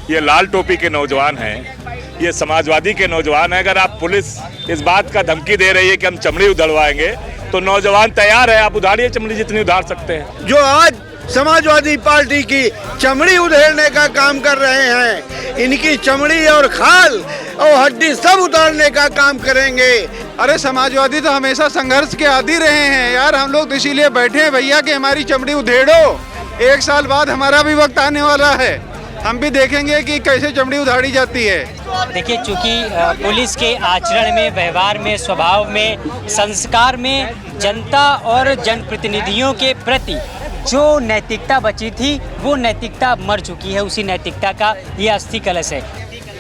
ये लाल टोपी के नौजवान हैं, ये समाजवादी के नौजवान हैं। अगर आप पुलिस इस बात का धमकी दे रही है कि हम चमड़ी उधड़वाएंगे, तो नौजवान तैयार है, आप उधारिए चमड़ी जितनी उधार सकते हैं। जो आज समाजवादी पार्टी की चमड़ी उधेड़ने का काम कर रहे हैं, इनकी चमड़ी और खाल और हड्डी सब उतारने का काम करेंगे। अरे समाजवादी तो हमेशा संघर्ष के आदी रहे हैं यार, हम लोग तो इसीलिए बैठे हैं भैया कि हमारी चमड़ी उधेड़ो। 1 साल बाद हमारा भी वक्त आने वाला है, हम भी देखेंगे कि कैसे चमड़ी उधाड़ी जाती है। देखिए, चूंकि पुलिस के आचरण में, व्यवहार में, स्वभाव में, संस्कार में जनता और जनप्रतिनिधियों के प्रति जो नैतिकता बची थी वो नैतिकता मर चुकी है। उसी नैतिकता का ये अस्थि कलश है।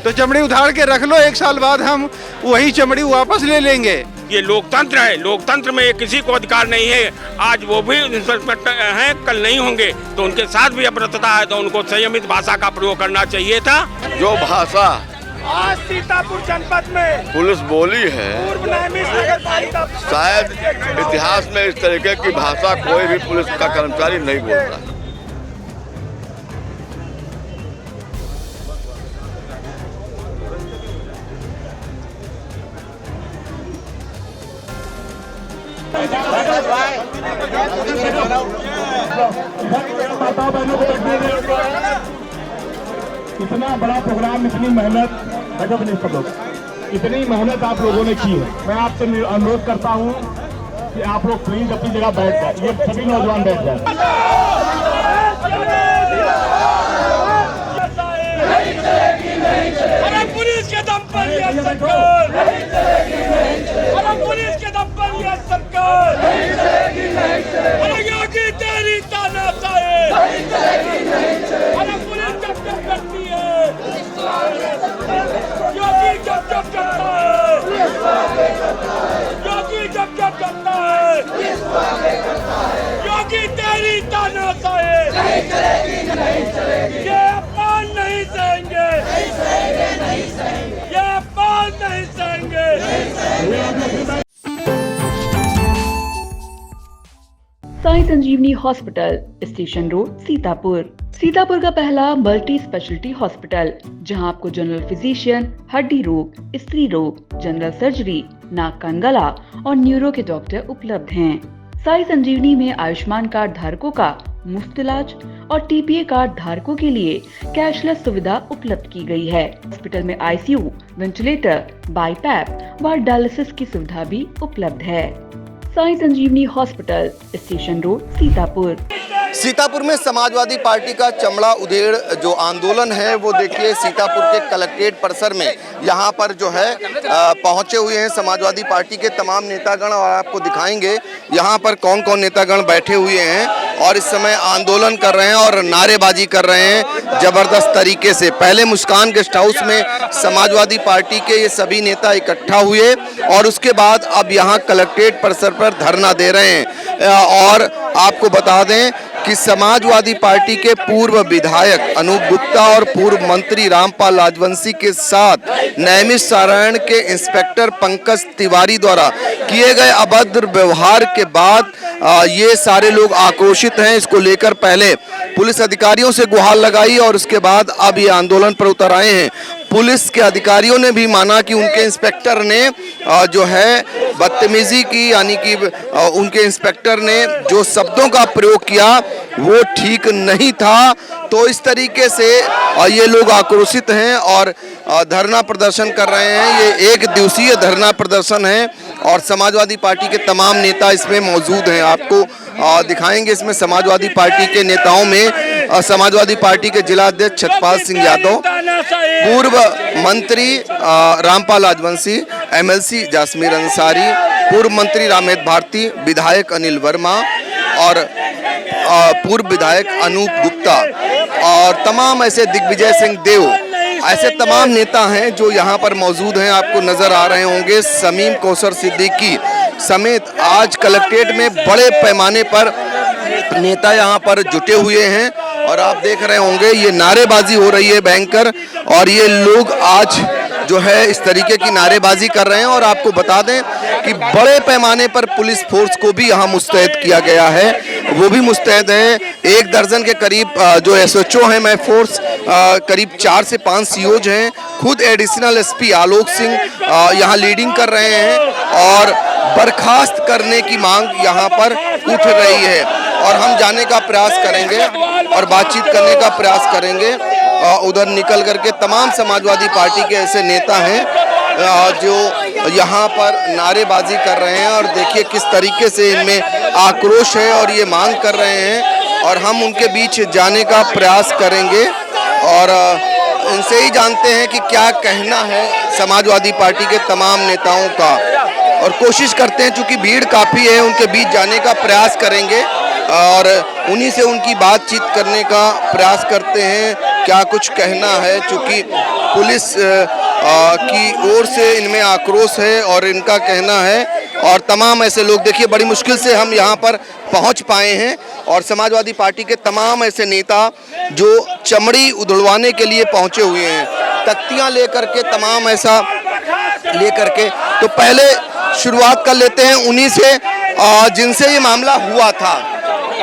तो चमड़ी उधाड़ के रख लो, 1 साल बाद हम वही चमड़ी वापस ले लेंगे। ये लोकतंत्र है, लोकतंत्र में किसी को अधिकार नहीं है। आज वो भी इंस्पेक्टर हैं, कल नहीं होंगे, तो उनके साथ भी अपराधता है, तो उनको संयमित भाषा का प्रयोग करना चाहिए था। जो भाषा आज सीतापुर जनपद में पुलिस बोली है, शायद इतिहास में इस तरीके की भाषा कोई भी पुलिस का कर्मचारी नहीं बोलता। इतना बड़ा प्रोग्राम, इतनी मेहनत, बैठो नहीं सब लोग, इतनी मेहनत आप लोगों ने की है। मैं आपसे अनुरोध करता हूं कि आप लोग प्लीज अपनी जगह बैठ जाए, ये सभी नौजवान बैठ जाए। पुलिस के दम पर ये सरकार, पुलिस के दम पर ये सरकार, योगी तेरी तानाशाही, पुलिस जब जब करती है, योगी जब जब करता है, योगी जब जब करता है, योगी तेरी तानाशाही, ये अपमान नहीं सहेंगे, ये अपमान नहीं सहेंगे। Sai Sanjeevani hospital, station road, Sitapur. Sitapur का पहला मल्टी स्पेशलिटी हॉस्पिटल, जहां आपको जनरल फिजिशियन, हड्डी रोग, स्त्री रोग, जनरल सर्जरी, नाक कान गला और न्यूरो के डॉक्टर उपलब्ध हैं। साई संजीवनी में आयुष्मान कार्ड धारकों का मुफ्त इलाज और टीपीए कार्ड धारकों के लिए कैशलेस सुविधा उपलब्ध की गई है। हॉस्पिटल में आईसीयू, वेंटिलेटर, बाईपैप व डायलिसिस की सुविधा भी उपलब्ध है। Sai Sanjeevani hospital, station road, Sitapur. Sitapur में समाजवादी पार्टी का चमड़ा उधेड़ जो आंदोलन है वो देखिए सीतापुर के कलेक्ट्रेट परिसर में यहाँ पर जो है पहुँचे हुए हैं समाजवादी पार्टी के तमाम नेतागण, और आपको दिखाएंगे यहाँ पर कौन कौन नेतागण बैठे हुए हैं और इस समय आंदोलन कर रहे हैं और नारेबाजी कर रहे हैं जबरदस्त तरीके से। पहले मुस्कान गेस्ट हाउस में समाजवादी पार्टी के ये सभी नेता इकट्ठा हुए और उसके बाद अब यहाँ कलेक्ट्रेट परिसर पर धरना दे रहे हैं। और आपको बता दें कि समाजवादी पार्टी के पूर्व विधायक अनूप गुप्ता और पूर्व मंत्री रामपाल राजवंशी के साथ नैमिषारण्य के इंस्पेक्टर पंकज तिवारी द्वारा किए गए अभद्र व्यवहार के बाद ये सारे लोग आक्रोशित हैं। इसको लेकर पहले पुलिस अधिकारियों से गुहार लगाई और उसके बाद अब ये आंदोलन पर उतर आए हैं। पुलिस के अधिकारियों ने भी माना कि उनके इंस्पेक्टर ने जो है बदतमीजी की, यानी कि उनके इंस्पेक्टर ने जो शब्दों का प्रयोग किया वो ठीक नहीं था। तो इस तरीके से ये लोग आक्रोशित हैं और धरना प्रदर्शन कर रहे हैं। ये 1 दिवसीय धरना प्रदर्शन है और समाजवादी पार्टी के तमाम नेता इसमें मौजूद हैं। आपको दिखाएंगे इसमें समाजवादी पार्टी के नेताओं में समाजवादी पार्टी के जिला अध्यक्ष छतरपाल सिंह यादव, पूर्व मंत्री रामपाल राजवंशी, एमएलसी जासमीर अंसारी, पूर्व मंत्री रामेद भारती, विधायक अनिल वर्मा और पूर्व विधायक अनूप गुप्ता और तमाम ऐसे दिग्विजय सिंह देव, ऐसे तमाम नेता हैं जो यहाँ पर मौजूद हैं। आपको नजर आ रहे होंगे शमीम कौसर सिद्दीकी समेत आज कलेक्ट्रेट में बड़े पैमाने पर नेता यहाँ पर जुटे हुए हैं और आप देख रहे होंगे ये नारेबाजी हो रही है भयंकर, और ये लोग आज जो है इस तरीके की नारेबाजी कर रहे हैं। और आपको बता दें कि बड़े पैमाने पर पुलिस फोर्स को भी यहाँ मुस्तैद किया गया है, वो भी मुस्तैद है। 1 दर्जन के करीब जो SHO हैं, मैं फोर्स करीब 4 से 5 COs हैं। खुद एडिशनल SP आलोक सिंह यहाँ लीडिंग कर रहे हैं और बर्खास्त करने की मांग यहाँ पर उठ रही है और हम जाने का प्रयास करेंगे और बातचीत करने का प्रयास करेंगे। उधर निकल करके तमाम समाजवादी पार्टी के ऐसे नेता हैं जो यहाँ पर नारेबाजी कर रहे हैं और देखिए किस तरीके से इनमें आक्रोश है और ये मांग कर रहे हैं और हम उनके बीच जाने का प्रयास करेंगे और इनसे ही जानते हैं कि क्या कहना है समाजवादी पार्टी के तमाम नेताओं का और कोशिश करते हैं, चूंकि भीड़ काफ़ी है, उनके बीच जाने का प्रयास करेंगे और उन्हीं से उनकी बातचीत करने का प्रयास करते हैं क्या कुछ कहना है। चूंकि पुलिस की ओर से इनमें आक्रोश है और इनका कहना है और तमाम ऐसे लोग, देखिए बड़ी मुश्किल से हम यहाँ पर पहुँच पाए हैं और समाजवादी पार्टी के तमाम ऐसे नेता जो चमड़ी उधड़वाने के लिए पहुँचे हुए हैं, तख्तियाँ लेकर के, तमाम ऐसा लेकर के। तो पहले शुरुआत कर लेते हैं उन्हीं से जिनसे ये मामला हुआ था।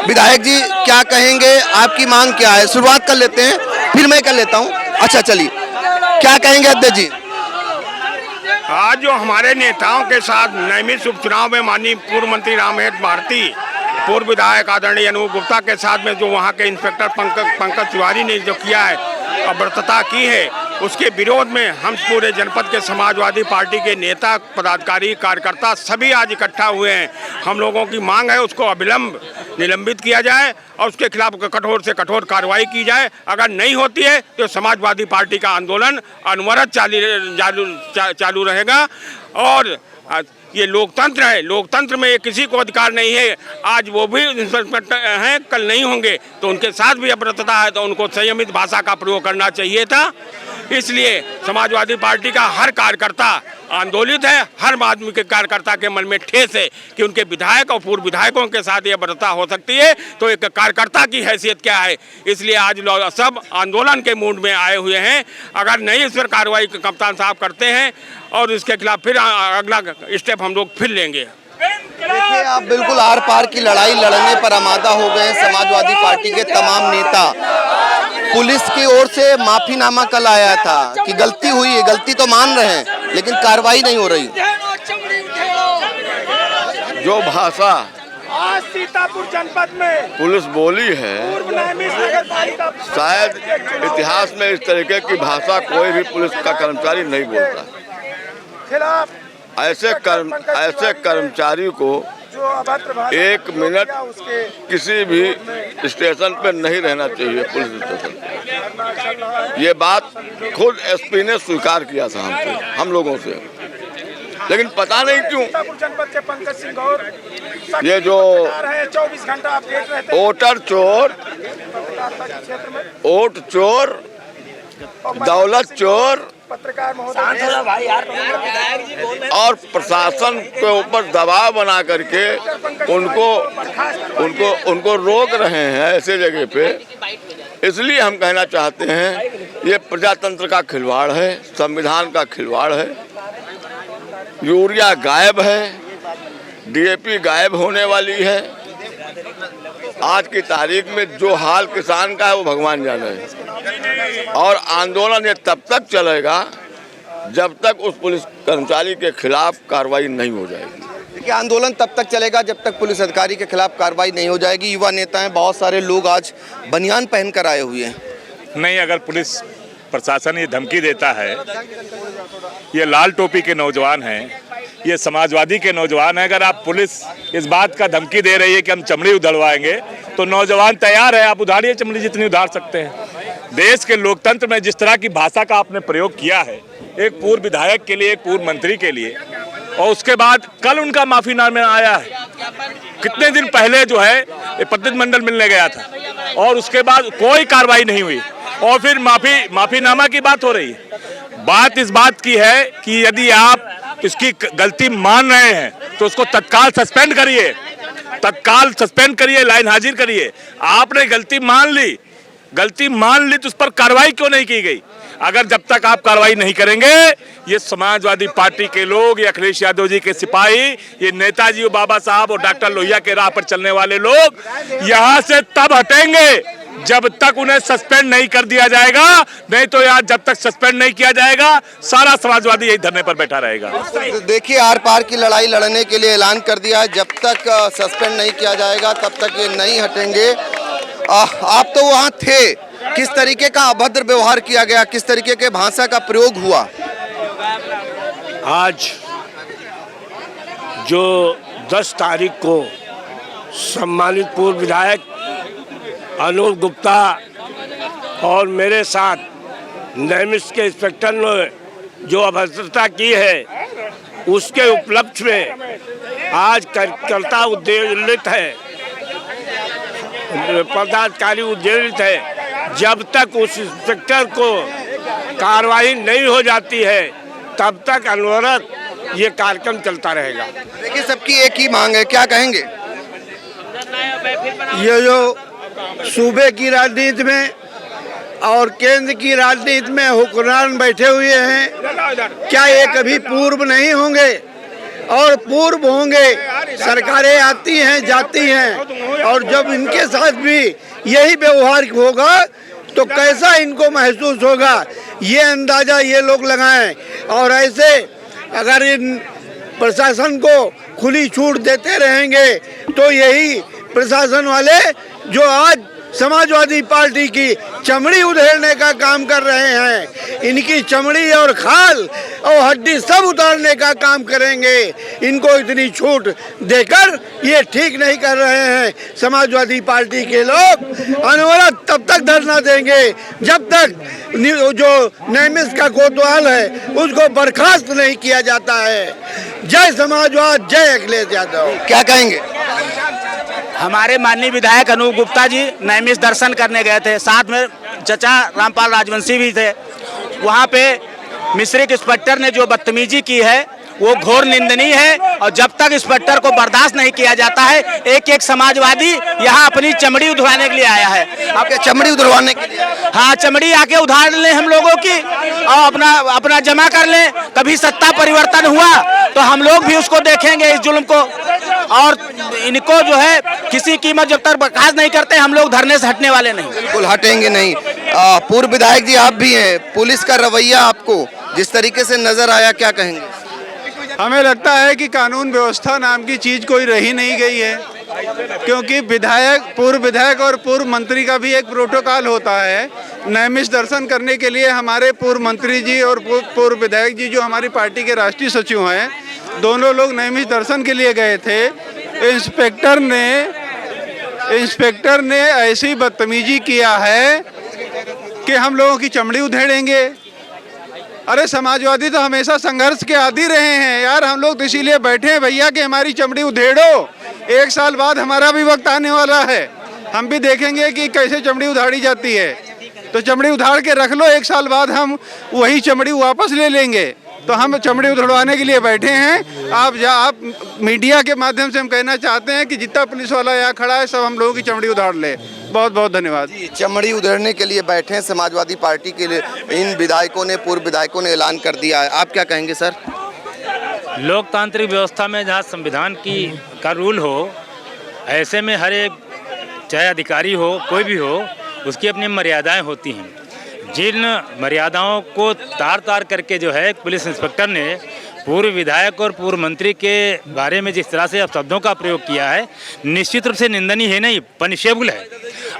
विधायक जी क्या कहेंगे, आपकी मांग क्या है? शुरुआत कर लेते हैं, फिर मैं कर लेता हूँ। अच्छा चलिए, क्या कहेंगे अध्यक्ष जी? आज जो हमारे नेताओं के साथ नैमिष उपचुनाव में माननीय पूर्व मंत्री रामहेत भारती, पूर्व विधायक आदरणीय अनूप गुप्ता के साथ में जो वहाँ के इंस्पेक्टर पंकज तिवारी ने जो किया है, अभद्रता की है, उसके विरोध में हम पूरे जनपद के समाजवादी पार्टी के नेता, पदाधिकारी, कार्यकर्ता सभी आज इकट्ठा हुए हैं। हम लोगों की मांग है उसको अविलंब निलंबित किया जाए और उसके खिलाफ कठोर से कठोर कार्रवाई की जाए। अगर नहीं होती है तो समाजवादी पार्टी का आंदोलन अनवरत चालू रहेगा। और ये लोकतंत्र है, लोकतंत्र में किसी को अधिकार नहीं है। आज वो भी इंस्पेक्टर हैं, कल नहीं होंगे, तो उनके साथ भी अभद्रता है, तो उनको संयमित भाषा का प्रयोग करना चाहिए था। इसलिए समाजवादी पार्टी का हर कार्यकर्ता आंदोलित है, हर आदमी के कार्यकर्ता के मन में ठेस है कि उनके विधायक और पूर्व विधायकों के साथ ये अभद्रता हो सकती है, तो एक कार्यकर्ता की हैसियत क्या है। इसलिए आज लोग सब आंदोलन के मूड में आए हुए हैं। अगर नहीं इस पर कार्रवाई कप्तान साहब करते हैं और इसके खिलाफ फिर अगला स्टेप हम लोग फिर लेंगे। देखिए आप बिल्कुल आर पार की लड़ाई लड़ने पर आमादा हो गए समाजवादी पार्टी के तमाम नेता। पुलिस की ओर से माफीनामा कल आया था कि गलती हुई है, गलती तो मान रहे हैं लेकिन कार्रवाई नहीं हो रही। जो भाषा आज सीतापुर जनपद में पुलिस बोली है, शायद इतिहास में इस तरीके की भाषा कोई भी पुलिस का कर्मचारी नहीं बोलता। ऐसे कर्मचारी को 1 मिनट किसी भी स्टेशन पे नहीं रहना चाहिए, पुलिस स्टेशन पे। ये बात खुद SP ने स्वीकार किया था हमसे, हम लोगों से, लेकिन पता नहीं क्यों ये जो 24 घंटा अपडेट रहते वोटर चोर, वोट चोर, दौलत चोर और प्रशासन के ऊपर दबाव बना करके उनको रोक रहे हैं ऐसे जगह पे। इसलिए हम कहना चाहते हैं ये प्रजातंत्र का खिलवाड़ है, संविधान का खिलवाड़ है। यूरिया गायब है, DAP गायब होने वाली है। आज की तारीख में जो हाल किसान का है वो भगवान जाने। और आंदोलन ये तब तक चलेगा जब तक उस पुलिस कर्मचारी के खिलाफ कार्रवाई नहीं हो जाएगी। देखिए आंदोलन तब तक चलेगा जब तक पुलिस अधिकारी के खिलाफ कार्रवाई नहीं हो जाएगी। युवा नेता हैं, बहुत सारे लोग आज बनियान पहनकर आए हुए हैं। नहीं, अगर पुलिस प्रशासन ये धमकी देता है, ये लाल टोपी के नौजवान हैं, ये समाजवादी के नौजवान हैं, अगर आप पुलिस इस बात का धमकी दे रही है कि हम चमड़ी उधड़वाएंगे, तो नौजवान तैयार है, आप उधारिए चमड़ी जितनी उधार सकते हैं। देश के लोकतंत्र में जिस तरह की भाषा का आपने प्रयोग किया है, एक पूर्व विधायक के लिए, एक पूर्व मंत्री के लिए, और उसके बाद कल उनका माफीनामा आया है। कितने दिन पहले जो है प्रतिनिधिमंडल मिलने गया था और उसके बाद कोई कार्रवाई नहीं हुई और फिर माफीनामा की बात हो रही है। बात इस बात की है कि यदि आप इसकी गलती मान रहे हैं तो उसको तत्काल सस्पेंड करिए, तत्काल सस्पेंड करिए, लाइन हाजिर करिए। आपने गलती मान ली, गलती मान ली तो उस पर कार्रवाई क्यों नहीं की गई? अगर जब तक आप कार्रवाई नहीं करेंगे, ये समाजवादी पार्टी के लोग, ये अखिलेश यादव जी के सिपाही, ये नेताजी बाबा साहब और डॉक्टर लोहिया के राह पर चलने वाले लोग यहाँ से तब हटेंगे जब तक उन्हें सस्पेंड नहीं कर दिया जाएगा। नहीं तो यार, जब तक सस्पेंड नहीं किया जाएगा, सारा समाजवादी यही धरने पर बैठा रहेगा। देखिए, आर पार की लड़ाई लड़ने के लिए ऐलान कर दिया है। जब तक सस्पेंड नहीं किया जाएगा तब तक ये नहीं हटेंगे। आप तो वहाँ थे, किस तरीके का अभद्र व्यवहार किया गया, किस तरीके के भाषा का प्रयोग हुआ? आज जो 10 तारीख को सम्मानित पूर्व विधायक अनूप गुप्ता और मेरे साथ नैमिष के इंस्पेक्टर ने जो अभद्रता की है, उसके उपलक्ष्य में आज कार्यकर्ता उद्वेलित है, पदाधिकारी उद्वेलित है। जब तक उस इंस्पेक्टर को कार्रवाई नहीं हो जाती है तब तक अनवरत ये कार्यक्रम चलता रहेगा। देखिए, सबकी एक ही मांग है, क्या कहेंगे? ये जो सूबे की राजनीति में और केंद्र की राजनीति में हुक्मरान बैठे हुए हैं, क्या ये कभी पूर्व नहीं होंगे? और पूर्व होंगे। सरकारें आती हैं जाती हैं, और जब इनके साथ भी यही व्यवहार होगा तो कैसा इनको महसूस होगा, ये अंदाजा ये लोग लगाएं। और ऐसे अगर इन प्रशासन को खुली छूट देते रहेंगे तो यही प्रशासन वाले जो आज समाजवादी पार्टी की चमड़ी उधेड़ने का काम कर रहे हैं, इनकी चमड़ी और खाल और हड्डी सब उतारने का काम करेंगे। इनको इतनी छूट देकर ये ठीक नहीं कर रहे हैं। समाजवादी पार्टी के लोग अनवरत तब तक धरना देंगे जब तक जो नैमिष का कोतवाल है उसको बर्खास्त नहीं किया जाता है। जय समाजवाद, जय अखिलेश यादव। क्या कहेंगे? हमारे माननीय विधायक अनूप गुप्ता जी नैमिष दर्शन करने गए थे, साथ में चचा रामपाल राजवंशी भी थे। वहाँ पे मिश्रिक इंस्पेक्टर ने जो बदतमीजी की है वो घोर निंदनीय है, और जब तक इंस्पेक्टर को बर्दाश्त नहीं किया जाता है, एक एक समाजवादी यहाँ अपनी चमड़ी उधवाने के लिए आया है। आपके चमड़ी उधरवाने के लिए? हाँ, चमड़ी आके उधार लें हम लोगों की और अपना जमा कर लें। कभी सत्ता परिवर्तन हुआ तो हम लोग भी उसको देखेंगे, इस जुल्म को। और इनको जो है किसी कीमत जब तक बर्खास्त नहीं करते, हम लोग धरने से हटने वाले नहीं। बिल्कुल हटेंगे नहीं। पूर्व विधायक जी आप भी हैं, पुलिस का रवैया आपको जिस तरीके से नजर आया, क्या कहेंगे? हमें लगता है कि कानून व्यवस्था नाम की चीज कोई रही नहीं गई है, क्योंकि पूर्व विधायक और पूर्व मंत्री का भी एक प्रोटोकॉल होता है। नैमिष दर्शन करने के लिए हमारे पूर्व मंत्री जी और पूर्व विधायक जी जो हमारी पार्टी के राष्ट्रीय सचिव हैं, दोनों लोग नैमिष दर्शन के लिए गए थे। इंस्पेक्टर ने ऐसी बदतमीजी किया है कि हम लोगों की चमड़ी उधेड़ेंगे। अरे, समाजवादी तो हमेशा संघर्ष के आदी रहे हैं यार, हम लोग तो इसीलिए बैठे हैं भैया कि हमारी चमड़ी उधेड़ो। 1 साल बाद हमारा भी वक्त आने वाला है, हम भी देखेंगे कि कैसे चमड़ी उधाड़ी जाती है। तो चमड़ी उधाड़ के रख लो, 1 साल बाद हम वही चमड़ी वापस ले लेंगे। तो हम चमड़ी उधड़वाने के लिए बैठे हैं। आप मीडिया के माध्यम से हम कहना चाहते हैं कि जितना पुलिस वाला यहाँ खड़ा है सब हम लोगों की चमड़ी उधाड़ ले। बहुत बहुत धन्यवाद। चमड़ी उधेड़ने के लिए बैठे हैं समाजवादी पार्टी के लिए इन विधायकों ने, पूर्व विधायकों ने ऐलान कर दिया है। आप क्या कहेंगे सर? लोकतांत्रिक व्यवस्था में जहाँ संविधान का रूल हो, ऐसे में हर एक, चाहे अधिकारी हो कोई भी हो, उसकी अपनी मर्यादाएं होती हैं। जिन मर्यादाओं को तार करके जो है पुलिस इंस्पेक्टर ने पूर्व विधायक और पूर्व मंत्री के बारे में जिस तरह से शब्दों का प्रयोग किया है, निश्चित रूप से निंदनीय है, नहीं पनिशेबल है।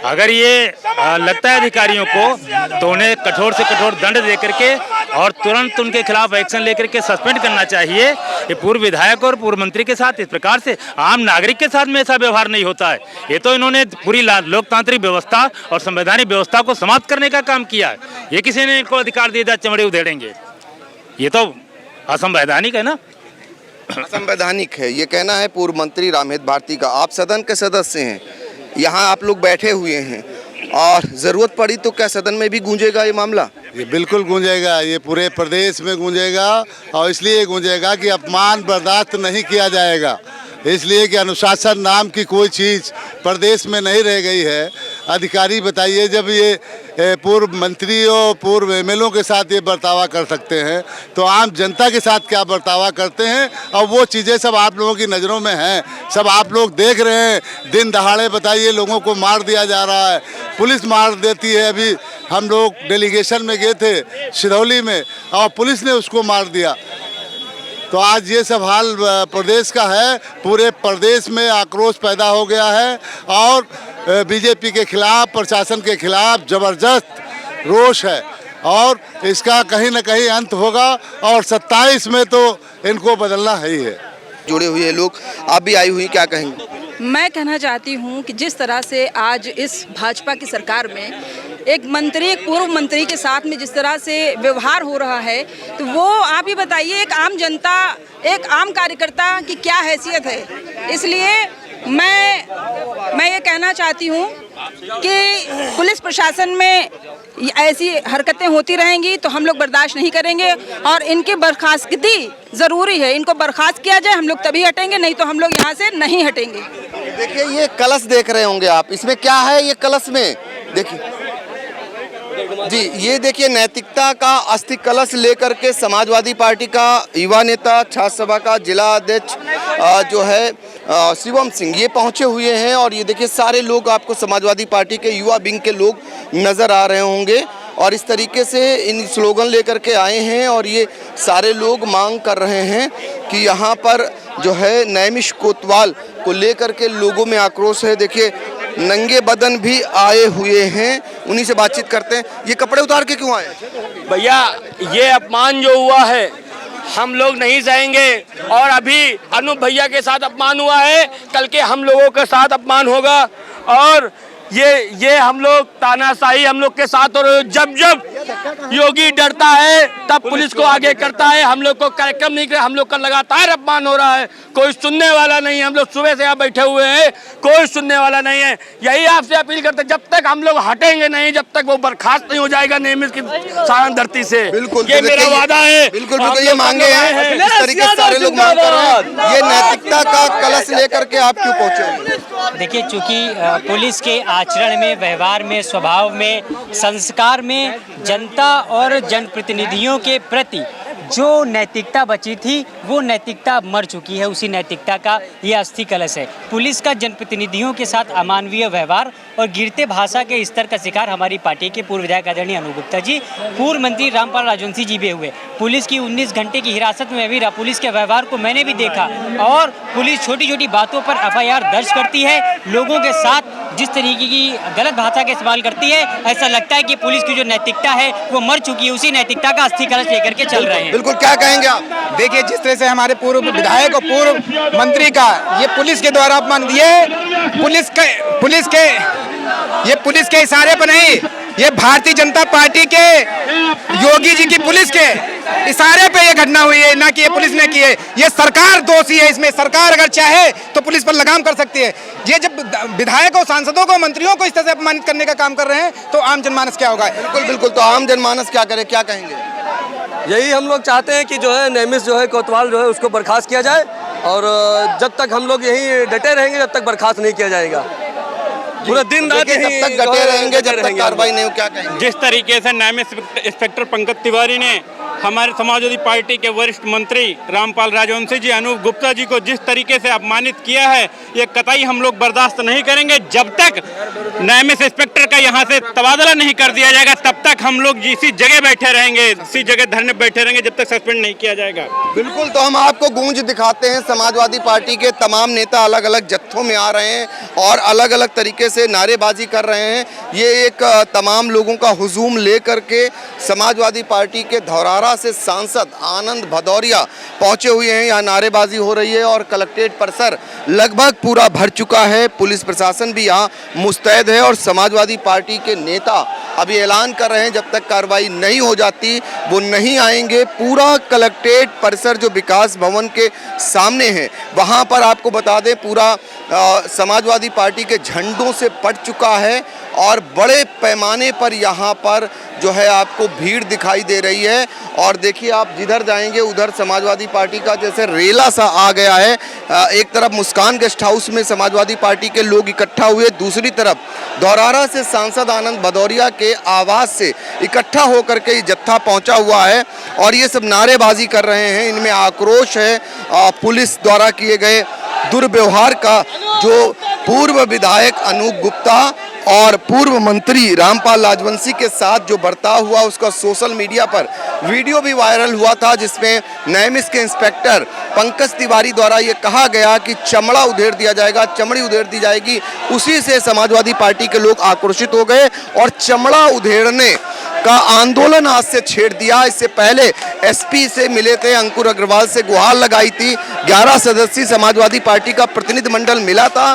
अगर ये लगता है अधिकारियों को तो उन्हें कठोर से कठोर दंड दे करके और तुरंत उनके खिलाफ एक्शन लेकर के सस्पेंड करना चाहिए। ये पूर्व विधायक और पूर्व मंत्री के साथ इस प्रकार से आम नागरिक के साथ में ऐसा व्यवहार नहीं होता है। ये तो इन्होंने पूरी लोकतांत्रिक व्यवस्था और संवैधानिक व्यवस्था को समाप्त करने का काम किया है। ये किसी ने इनको अधिकार दे दिया चमड़ी उधेड़ेंगे, ये तो असंवैधानिक है ना। असंवैधानिक है, ये कहना है पूर्व मंत्री रामहेत भारती का। आप सदन के सदस्य हैं, यहाँ आप लोग बैठे हुए हैं, और जरूरत पड़ी तो क्या सदन में भी गूंजेगा ये मामला? ये बिल्कुल गूंजेगा, ये पूरे प्रदेश में गूंजेगा, और इसलिए गूंजेगा कि अपमान बर्दाश्त नहीं किया जाएगा। इसलिए कि अनुशासन नाम की कोई चीज़ प्रदेश में नहीं रह गई है। अधिकारी बताइए जब ये पूर्व मंत्रियों पूर्व एमएलओ के साथ ये बर्तावा कर सकते हैं तो आम जनता के साथ क्या बर्तावा करते हैं। और वो चीज़ें सब आप लोगों की नज़रों में हैं, सब आप लोग देख रहे हैं। दिन दहाड़े बताइए लोगों को मार दिया जा रहा है, पुलिस मार देती है। अभी हम लोग डेलीगेशन में गए थे सिरौली में और पुलिस ने उसको मार दिया। तो आज ये सब हाल प्रदेश का है। पूरे प्रदेश में आक्रोश पैदा हो गया है और बीजेपी के खिलाफ, प्रशासन के खिलाफ ज़बरदस्त रोष है और इसका कहीं न कहीं अंत होगा और 27 में तो इनको बदलना है ही है। जुड़े हुए लोग, आप भी आई हुई, क्या कहेंगे? मैं कहना चाहती हूँ कि जिस तरह से आज इस भाजपा की सरकार में एक मंत्री, एक पूर्व मंत्री के साथ में जिस तरह से व्यवहार हो रहा है, तो वो आप ही बताइए एक आम जनता, एक आम कार्यकर्ता की क्या हैसियत है। इसलिए मैं ये कहना चाहती हूँ कि पुलिस प्रशासन में ऐसी हरकतें होती रहेंगी तो हम लोग बर्दाश्त नहीं करेंगे और इनकी बर्खास्तगी ज़रूरी है। इनको बर्खास्त किया जाए, हम लोग तभी हटेंगे, नहीं तो हम लोग यहाँ से नहीं हटेंगे। देखिए ये कलश देख रहे होंगे आप, इसमें क्या है ये कलश में, देखिए जी, ये देखिए नैतिकता का अस्थि कलश लेकर के समाजवादी पार्टी का युवा नेता, छात्र सभा का जिला अध्यक्ष जो है शिवम सिंह, ये पहुंचे हुए हैं। और ये देखिए सारे लोग आपको समाजवादी पार्टी के युवा विंग के लोग नज़र आ रहे होंगे और इस तरीके से इन स्लोगन लेकर के आए हैं और ये सारे लोग मांग कर रहे हैं कि यहाँ पर जो है नैमिष कोतवाल को लेकर के लोगों में आक्रोश है। देखिए नंगे बदन भी आए हुए हैं, उन्हीं से बातचीत करते हैं। ये कपड़े उतार के क्यों आए? भैया ये अपमान जो हुआ है हम लोग नहीं सहेंगे और अभी अनूप भैया के साथ अपमान हुआ है, कल के हम लोगों के साथ अपमान होगा और ये हम लोग तानाशाही हम लोग के साथ। और जब जब योगी डरता है तब पुलिस को आगे करता है। हम लोग को कार्यक्रम नहीं कर, हम लोग का लगातार अपमान हो रहा है, कोई सुनने वाला नहीं है। हम लोग सुबह से यहाँ बैठे हुए हैं, कोई सुनने वाला नहीं है। यही आपसे अपील करते हैं, जब तक हम लोग हटेंगे नहीं, जब तक वो बर्खास्त नहीं हो जाएगा नेमिस की सारण धरती से। बिल्कुल, ये मेरा वादा है। बिल्कुल बिल्कुल, ये मांगे हैं, इस तरीके से सारे लोग मांग कर रहे हैं। ये नैतिकता का कलश लेकर के आप क्यों पहुंचे? देखिए, चूंकि पुलिस के आचरण में, व्यवहार में, स्वभाव में, संस्कार में जनता और जनप्रतिनिधियों के प्रति जो नैतिकता बची थी वो नैतिकता मर चुकी है। उसी नैतिकता का ये अस्थि कलश है। पुलिस का जनप्रतिनिधियों के साथ अमानवीय व्यवहार और गिरते भाषा के स्तर का शिकार हमारी पार्टी के पूर्व विधायक आदरणीय अनूप गुप्ता जी, पूर्व मंत्री रामपाल राजवंशी जी भी हुए। पुलिस की 19 घंटे की हिरासत में भी रहा। पुलिस के व्यवहार को मैंने भी देखा और पुलिस छोटी छोटी बातों पर FIR दर्ज करती है। लोगों के साथ जिस तरीके की गलत भाषा का इस्तेमाल करती है, ऐसा लगता है कि पुलिस की जो नैतिकता है वो मर चुकी है। उसी नैतिकता का अस्थि कलश लेकर के चल रहे हैं। बिल्कुल, क्या कहेंगे आप? देखिए, जिस तरह से हमारे पूर्व विधायक और पूर्व मंत्री का ये पुलिस के द्वारा अपमान, ये पुलिस के इशारे पर नहीं, ये भारतीय जनता पार्टी के योगी जी की पुलिस के इशारे पे ये घटना हुई है, ना कि ये पुलिस ने की है। ये सरकार दोषी है इसमें। सरकार अगर चाहे तो पुलिस पर लगाम कर सकती है। ये जब विधायकों, सांसदों को, मंत्रियों को इस तरह से अपमानित करने का काम कर रहे हैं तो आम जनमानस क्या होगा? बिल्कुल बिल्कुल, तो आम जनमानस क्या करे, क्या कहेंगे? यही हम लोग चाहते हैं कि जो है नैमिष जो है कोतवाल जो है उसको बर्खास्त किया जाए और जब तक हम लोग यही डटे रहेंगे जब तक बर्खास्त नहीं किया जाएगा। पूरा दिन रात जब तक डटे रहेंगे, जब तक कार्रवाई नहीं हो, क्या कहेंगे? जिस तरीके से नैमिष इंस्पेक्टर पंकज तिवारी ने हमारे समाजवादी पार्टी के वरिष्ठ मंत्री रामपाल राजवंशी जी, अनूप गुप्ता जी को जिस तरीके से अपमानित किया है, ये कतई हम लोग बर्दाश्त नहीं करेंगे। जब तक नैमिष इंस्पेक्टर का यहाँ से तबादला नहीं कर दिया जाएगा तब तक हम लोग इसी जगह बैठे रहेंगे, इसी जगह धरने बैठे रहेंगे जब तक सस्पेंड नहीं किया जाएगा। बिल्कुल, तो हम आपको गूंज दिखाते हैं। समाजवादी पार्टी के तमाम नेता अलग अलग जत्थों में आ रहे हैं और अलग अलग तरीके से नारेबाजी कर रहे हैं। ये एक तमाम लोगों का हुजूम लेकर के समाजवादी पार्टी के धौरारा से सांसद आनंद भदौरिया पहुंचे हुए हैं। यहाँ नारेबाजी हो रही है और कलेक्ट्रेट परिसर लगभग पूरा भर चुका है। पुलिस प्रशासन भी यहाँ मुस्तैद है और समाजवादी पार्टी के नेता अभी ऐलान कर रहे हैं जब तक कार्रवाई नहीं हो जाती वो नहीं आएंगे। पूरा कलेक्ट्रेट परिसर जो विकास भवन के सामने है, वहाँ पर आपको बता दें पूरा समाजवादी समाजवादी पार्टी के झंडों से पट चुका है और बड़े पैमाने पर यहाँ पर जो है आपको भीड़ दिखाई दे रही है। और देखिए आप जिधर जाएंगे उधर समाजवादी पार्टी का जैसे रेला सा आ गया है। एक तरफ मुस्कान गेस्ट हाउस में समाजवादी पार्टी के लोग इकट्ठा हुए, दूसरी तरफ धौरारा से सांसद आनंद भदौरिया के आवास से इकट्ठा होकर के जत्था पहुंचा हुआ है और ये सब नारेबाजी कर रहे हैं। इनमें आक्रोश है पुलिस द्वारा किए गए दुर्व्यवहार का, जो पूर्व विधायक अनूप गुप्ता और पूर्व मंत्री रामपाल राजवंशी के साथ जो बर्ताव हुआ उसका सोशल मीडिया पर वीडियो भी वायरल हुआ था, जिसमें नैमिष के इंस्पेक्टर पंकज तिवारी द्वारा ये कहा गया कि चमड़ा उधेड़ दिया जाएगा, चमड़ी उधेड़ दी जाएगी। उसी से समाजवादी पार्टी के लोग आक्रोशित हो गए और चमड़ा उधेड़ने का आंदोलन आज से छेड़ दिया। इससे पहले एसपी से मिले थे, अंकुर अग्रवाल से गुहार लगाई थी। 11 सदस्यीय समाजवादी पार्टी का प्रतिनिधिमंडल मिला था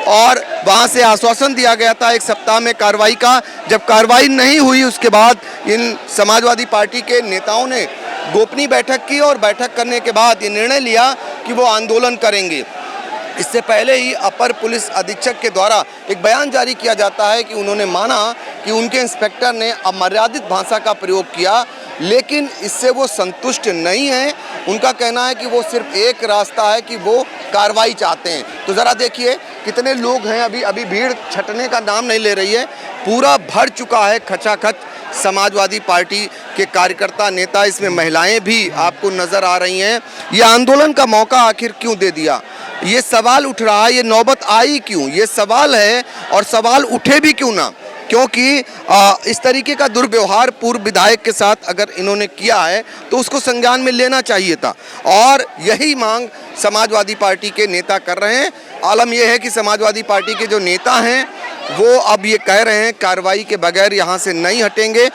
और वहां से आश्वासन दिया गया था 1 सप्ताह में कार्रवाई का। जब कार्रवाई नहीं हुई उसके बाद इन समाजवादी पार्टी के नेताओं ने गोपनीय बैठक की और बैठक करने के बाद ये निर्णय लिया कि वो आंदोलन करेंगे। इससे पहले ही अपर पुलिस अधीक्षक के द्वारा एक बयान जारी किया जाता है कि उन्होंने माना कि उनके इंस्पेक्टर ने अमर्यादित भाषा का प्रयोग किया, लेकिन इससे वो संतुष्ट नहीं है। उनका कहना है कि वो सिर्फ एक रास्ता है कि वो कार्रवाई चाहते हैं। तो ज़रा देखिए कितने लोग हैं, अभी भीड़ छटने का नाम नहीं ले रही है, पूरा भर चुका है खचाखच समाजवादी पार्टी के कार्यकर्ता नेता। इसमें महिलाएं भी आपको नज़र आ रही हैं। ये आंदोलन का मौका आखिर क्यों दे दिया, ये सवाल उठ रहा है, ये नौबत आई क्यों, ये सवाल है और सवाल उठे भी क्यों ना, क्योंकि इस तरीके का दुर्व्यवहार पूर्व विधायक के साथ अगर इन्होंने किया है तो उसको संज्ञान में लेना चाहिए था और यही मांग समाजवादी पार्टी के नेता कर रहे हैं। आलम यह है कि समाजवादी पार्टी के जो नेता हैं वो अब ये कह रहे हैं कार्रवाई के बगैर यहाँ से नहीं हटेंगे।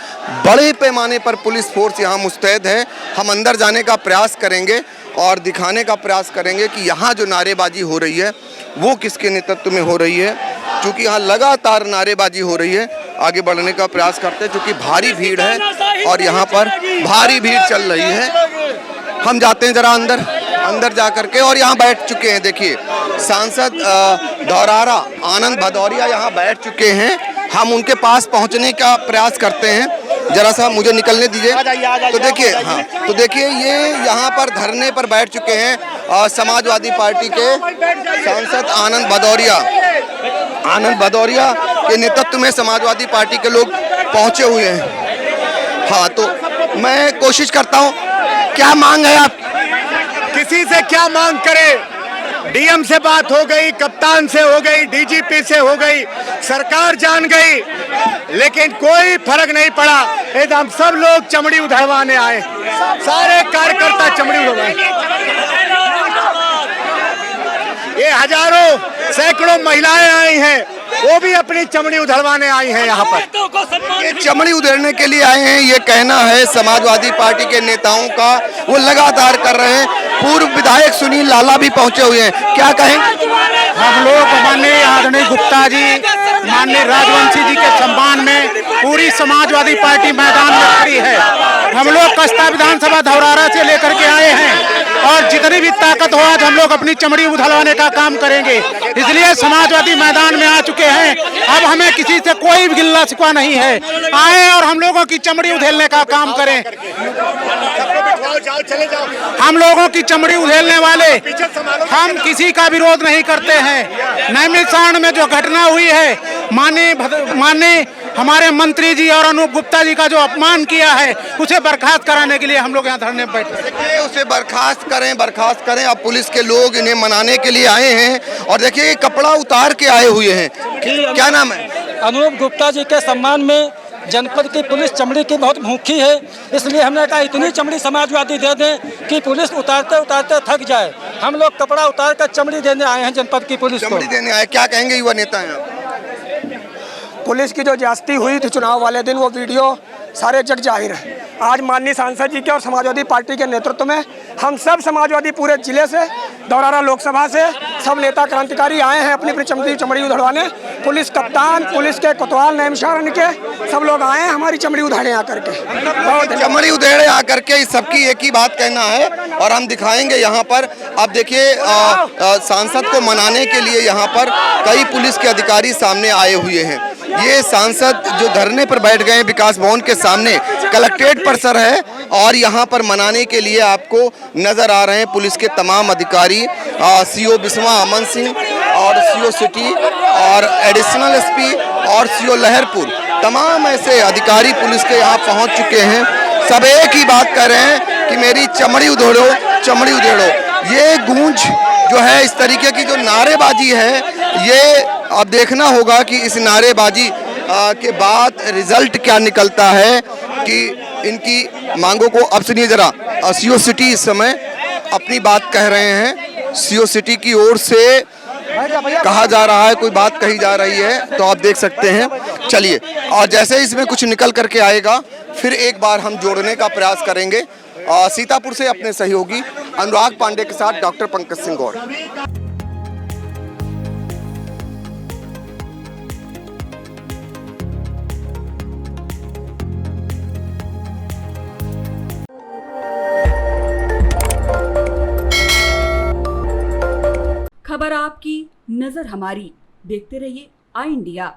बड़े पैमाने पर पुलिस फोर्स यहाँ मुस्तैद है। हम अंदर जाने का प्रयास करेंगे और दिखाने का प्रयास करेंगे कि यहाँ जो नारेबाजी हो रही है वो किसके नेतृत्व में हो रही है, क्योंकि यहाँ लगातार नारेबाजी हो रही है। आगे बढ़ने का प्रयास करते हैं क्योंकि भारी भीड़ है और यहाँ पर भारी भीड़ चल रही है। हम जाते हैं जरा अंदर जा करके और यहाँ बैठ चुके हैं। देखिए सांसद धौरारा आनंद भदौरिया यहाँ बैठ चुके हैं। हम उनके पास पहुँचने का प्रयास करते हैं, जरा सा मुझे निकलने दीजिए। तो देखिए तो देखिए ये यहाँ पर धरने पर बैठ चुके हैं समाजवादी पार्टी के सांसद आनंद भदौरिया के नेतृत्व में समाजवादी पार्टी के लोग पहुँचे हुए हैं। हाँ, तो मैं कोशिश करता हूँ, क्या मांग है आप? किसी से क्या मांग करें? डीएम से बात हो गई, कप्तान से हो गई, डीजीपी से हो गई, सरकार जान गई, लेकिन कोई फर्क नहीं पड़ा। एकदम सब लोग चमड़ी उधड़वाने आए, सारे कार्यकर्ता चमड़ी उधड़वाने। ये हजारों सैकड़ों महिलाएं आई हैं, वो भी अपनी चमड़ी उधड़वाने आई हैं यहाँ पर। ये चमड़ी उधेड़ने के लिए आए हैं, ये कहना है समाजवादी पार्टी के नेताओं का, वो लगातार कर रहे हैं। पूर्व विधायक सुनील लाला भी पहुंचे हुए हैं, क्या कहेंगे? हम लोग माननीय आदरणीय गुप्ता जी, माननीय राजवंशी जी के सम्मान में पूरी समाजवादी पार्टी मैदान में खड़ी है। हम लोग कस्ता विधानसभा धौरारा से लेकर के आए हैं और जितनी भी ताकत हो आज हम लोग अपनी चमड़ी उधड़वाने का काम करेंगे, इसलिए समाजवादी मैदान में आ चुके हैं। अब हमें किसी से कोई भी गिल्ला शिकवा नहीं है, आए और हम लोगों की चमड़ी उधेड़ने का काम करें। हम लोगों की चमड़ी उधेड़ने वाले, हम किसी का विरोध नहीं करते हैं। नैमिषारण्य में जो घटना हुई है, माननीय हमारे मंत्री जी और अनूप गुप्ता जी का जो अपमान किया है, उसे बर्खास्त कराने के लिए हम लोग यहाँ धरने पर बैठे। उसे बर्खास्त करें। अब पुलिस के लोग इन्हें मनाने के लिए आए हैं और देखिए कपड़ा उतार के आए हुए हैं। क्या नाम है? अनूप गुप्ता जी के सम्मान में जनपद की पुलिस चमड़ी की बहुत भूखी है, इसलिए हमने कहा इतनी चमड़ी समाजवादी दे दें कि पुलिस उतारते उतारते थक जाए। हम लोग कपड़ा उतार कर चमड़ी देने आए हैं जनपद की पुलिस को। चमड़ी देने आए, क्या कहेंगे युवा नेता हैं आप? पुलिस की जो ज्यादती हुई थी चुनाव वाले दिन, वो वीडियो सारे जग जाहिर है। आज माननीय सांसद जी के और समाजवादी पार्टी के नेतृत्व में हम सब समाजवादी पूरे जिले से, धौरारा लोकसभा से सब नेता क्रांतिकारी आए हैं अपनी अपनी चमड़ी उधड़वाने। पुलिस कप्तान, पुलिस के कोतवाल, नैमिषारण्य के सब लोग आए हैं हमारी चमड़ी उधेड़े आकर के। चमड़ी उधेड़े आकर के सबकी एक ही बात कहना है और हम दिखाएंगे यहाँ पर। अब देखिए सांसद को मनाने के लिए यहाँ पर कई पुलिस के अधिकारी सामने आए हुए हैं। ये सांसद जो धरने पर बैठ गए हैं विकास भवन के सामने, कलेक्ट्रेट परिसर है, और यहाँ पर मनाने के लिए आपको नजर आ रहे हैं पुलिस के तमाम अधिकारी, सीओ बिस्वा अमन सिंह और सीओ सिटी और एडिशनल एसपी और सीओ लहरपुर, तमाम ऐसे अधिकारी पुलिस के यहाँ पहुँच चुके हैं। सब एक ही बात कर रहे हैं कि मेरी चमड़ी उधेड़ो, चमड़ी उधेड़ो। ये गूंज जो है, इस तरीके की जो नारेबाजी है, ये अब देखना होगा कि इस नारेबाजी के बाद रिजल्ट क्या निकलता है कि इनकी मांगों को। अब सुनिए जरा, सीओ सिटी इस समय अपनी बात कह रहे हैं। सीओ सिटी की ओर से कहा जा रहा है, कोई बात कही जा रही है, तो आप देख सकते हैं। चलिए, और जैसे इसमें कुछ निकल करके आएगा फिर एक बार हम जोड़ने का प्रयास करेंगे। सीतापुर से अपने सहयोगी अनुराग पांडे के साथ डॉक्टर पंकज सिंह गौड़। खबर आपकी, नजर हमारी। देखते रहिए आई इंडिया।